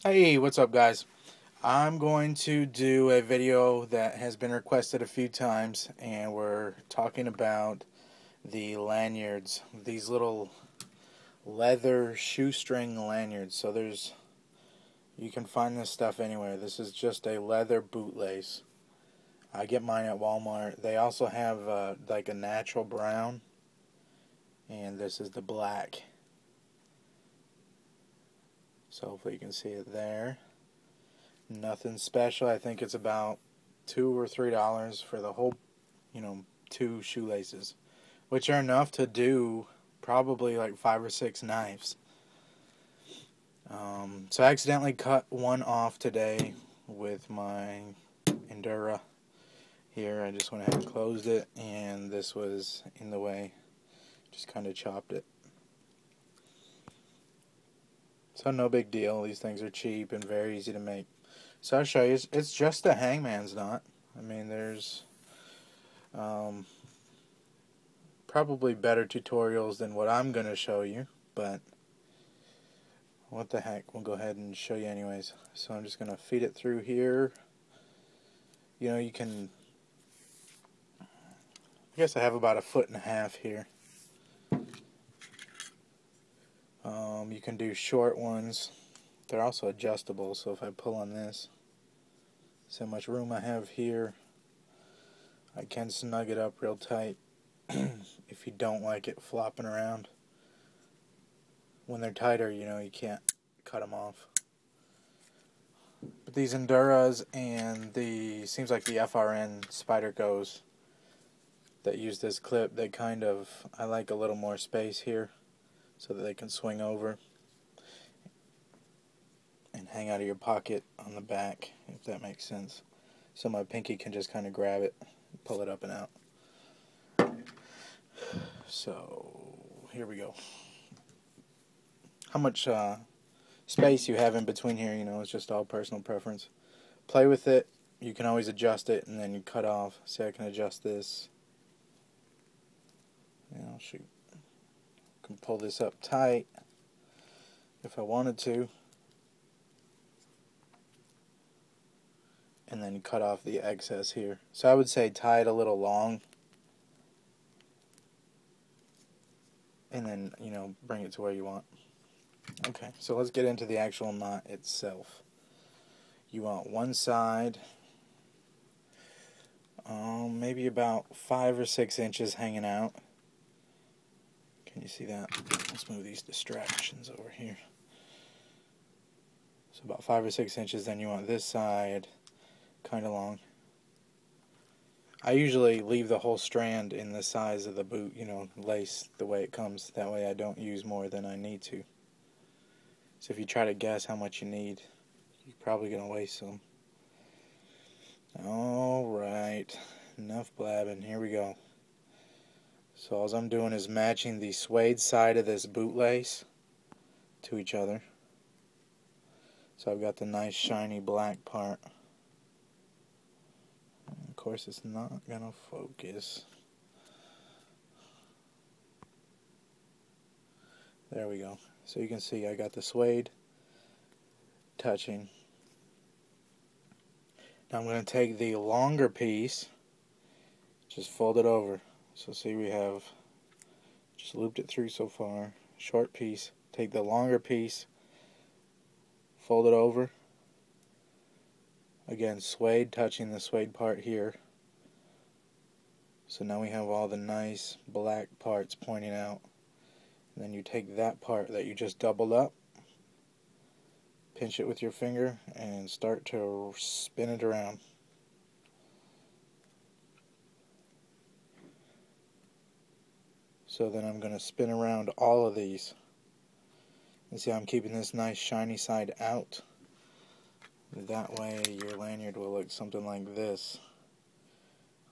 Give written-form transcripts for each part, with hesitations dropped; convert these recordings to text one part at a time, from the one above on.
Hey, what's up, guys? I'm going to do a video that has been requested a few times, and we're talking about the lanyards, these little leather shoestring lanyards. You can find this stuff anywhere. This is just a leather bootlace. I get mine at Walmart. They also have like a natural brown, and this is the black. So hopefully you can see it there. Nothing special. I think it's about $2 or $3 for the whole, two shoelaces, which are enough to do probably like 5 or 6 knives. So I accidentally cut one off today with my Endura here. I just went ahead and closed it, and this was in the way. Just kind of chopped it. So no big deal. These things are cheap and very easy to make. So I'll show you. It's just a hangman's knot. I mean, there's probably better tutorials than what I'm going to show you, but what the heck, we'll go ahead and show you anyways. So I'm just going to feed it through here. You can, I guess I have about 1.5 feet here. You can do short ones. They're also adjustable, so if I pull on this, see how much room I have here. I can snug it up real tight if you don't like it flopping around. When they're tighter, you can't cut them off. But these Enduras and seems like the FRN Spydercos that use this clip, I like a little more space here so that they can swing over and hang out of your pocket on the back, if that makes sense. So my pinky can just kind of grab it, pull it up and out. So here we go. How much space you have in between here, it's just all personal preference. Play with it. You can always adjust it, and then you cut off. See, I can adjust this. Shoot. I can pull this up tight if I wanted to, and then cut off the excess here. So I would say tie it a little long, and then, bring it to where you want. Okay, so let's get into the actual knot itself. You want one side, maybe about 5 or 6 inches hanging out. Can you see that? Let's move these distractions over here. So about 5 or 6 inches, then you want this side kind of long. I usually leave the whole strand in the size of the boot, lace the way it comes. That way I don't use more than I need to. So if you try to guess how much you need, you're probably going to waste some. Alright, enough blabbing, here we go. So all I'm doing is matching the suede side of this bootlace to each other. So I've got the nice shiny black part. And of course it's not going to focus. There we go. So you can see I got the suede touching. Now I'm going to take the longer piece, just fold it over. So see, we have just looped it through so far. Short piece. Take the longer piece, fold it over. Again, suede touching the suede part here. So now we have all the nice black parts pointing out. And then you take that part that you just doubled up, pinch it with your finger, and start to spin it around. So then I'm going to spin around all of these. And see, I'm keeping this nice shiny side out. That way your lanyard will look something like this.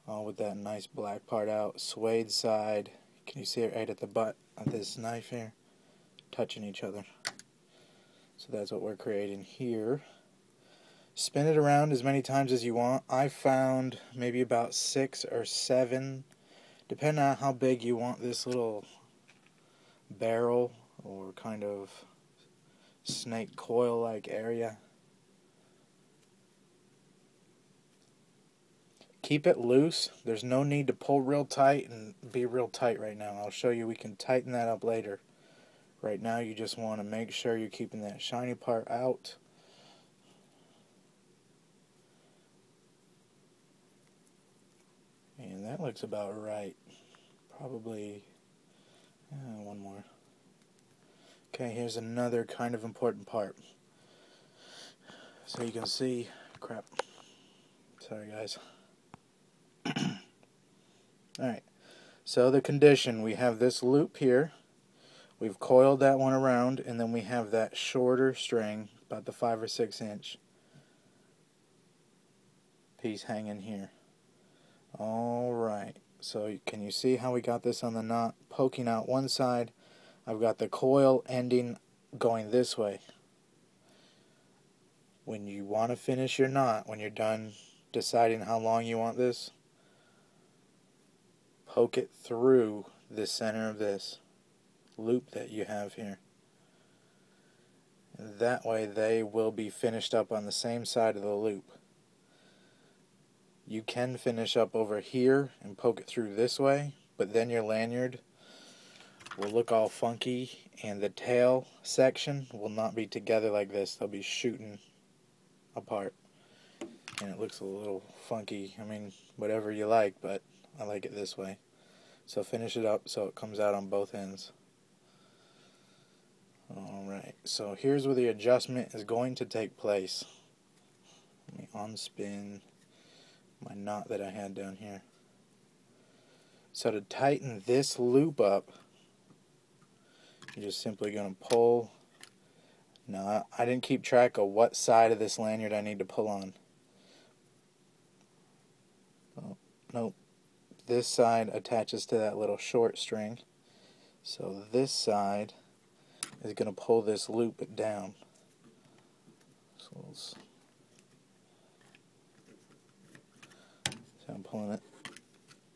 All with that nice black part out. Suede side. Can you see it right at the butt of this knife here? Touching each other. So that's what we're creating here. Spin it around as many times as you want. I found maybe about 6 or 7, depending on how big you want this little barrel or kind of snake coil like area. Keep it loose. There's no need to pull real tight and be real tight right now. I'll show you we can tighten that up later. Right now you just want to make sure you're keeping that shiny part out. And that looks about right. Probably one more. Okay, here's another kind of important part. So you can see, crap. Sorry guys. Alright, so the condition, we have this loop here. We've coiled that one around, and then we have that shorter string, about the 5 or 6 inch piece hanging here. Alright, so can you see how we got this on the knot? Poking out one side, I've got the coil ending going this way. When you want to finish your knot, when you're done deciding how long you want this, poke it through the center of this loop that you have here. And that way they will be finished up on the same side of the loop. You can finish up over here and poke it through this way, but then your lanyard will look all funky and the tail section will not be together like this. They'll be shooting apart and it looks a little funky. I mean, whatever you like, but I like it this way. So finish it up so it comes out on both ends. Alright, so here's where the adjustment is going to take place. Let me unspin my knot that I had down here. So to tighten this loop up, you're just simply going to pull. Now, I didn't keep track of what side of this lanyard I need to pull on. Oh, nope. This side attaches to that little short string. So this side is going to pull this loop down. So I'm pulling it,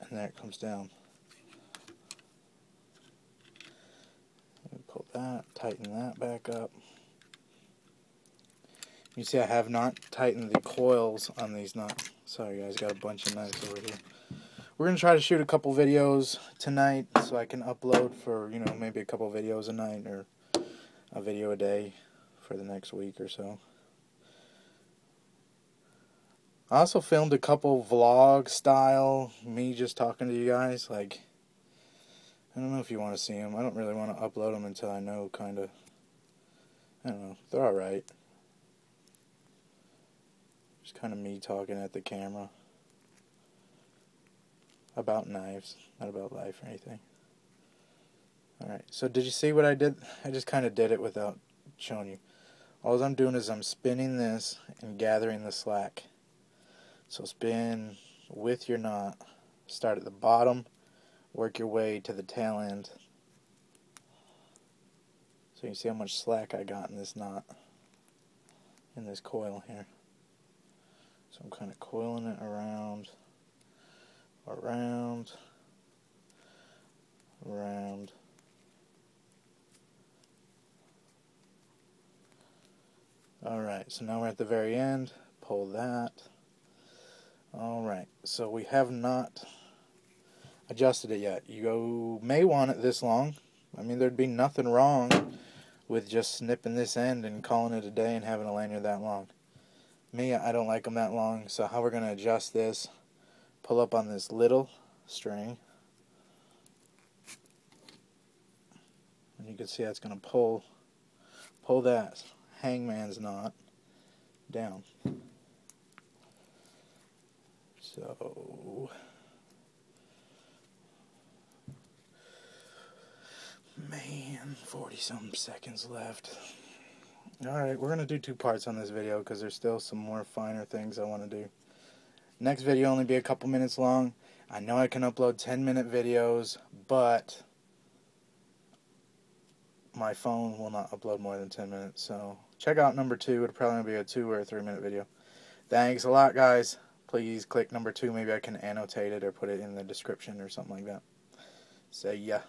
and there it comes down. Pull that, tighten that back up. You see I have not tightened the coils on these knots. Sorry guys, got a bunch of knives over here. We're going to try to shoot a couple videos tonight so I can upload for, you know, maybe a couple videos a night or a video a day for the next week or so. I also filmed a couple vlog style, me just talking to you guys. Like, I don't know if you want to see them. I don't really want to upload them until I know kind of, I don't know, they're alright. Just kind of me talking at the camera. About knives, not about life or anything. Alright, so did you see what I did? I just kind of did it without showing you. All I'm doing is I'm spinning this and gathering the slack. So spin with your knot. Start at the bottom, work your way to the tail end. So you can see how much slack I got in this knot, in this coil here. So I'm kind of coiling it around. Around. Alright, so now we're at the very end. Pull that. Alright, so we have not adjusted it yet. You may want it this long. I mean, there'd be nothing wrong with just snipping this end and calling it a day and having a lanyard that long. Me, I don't like them that long, so how we're going to adjust this, pull up on this little string, and you can see that's going to pull that hangman's knot down. So, man, 40-something seconds left. Alright, we're going to do 2 parts on this video because there's still some more finer things I want to do. Next video only be a couple minutes long. I know I can upload 10-minute videos, but my phone will not upload more than 10 minutes. So check out number 2. It'll probably be a 2 or a 3-minute video. Thanks a lot, guys. Please click number 2. Maybe I can annotate it or put it in the description or something like that. See ya.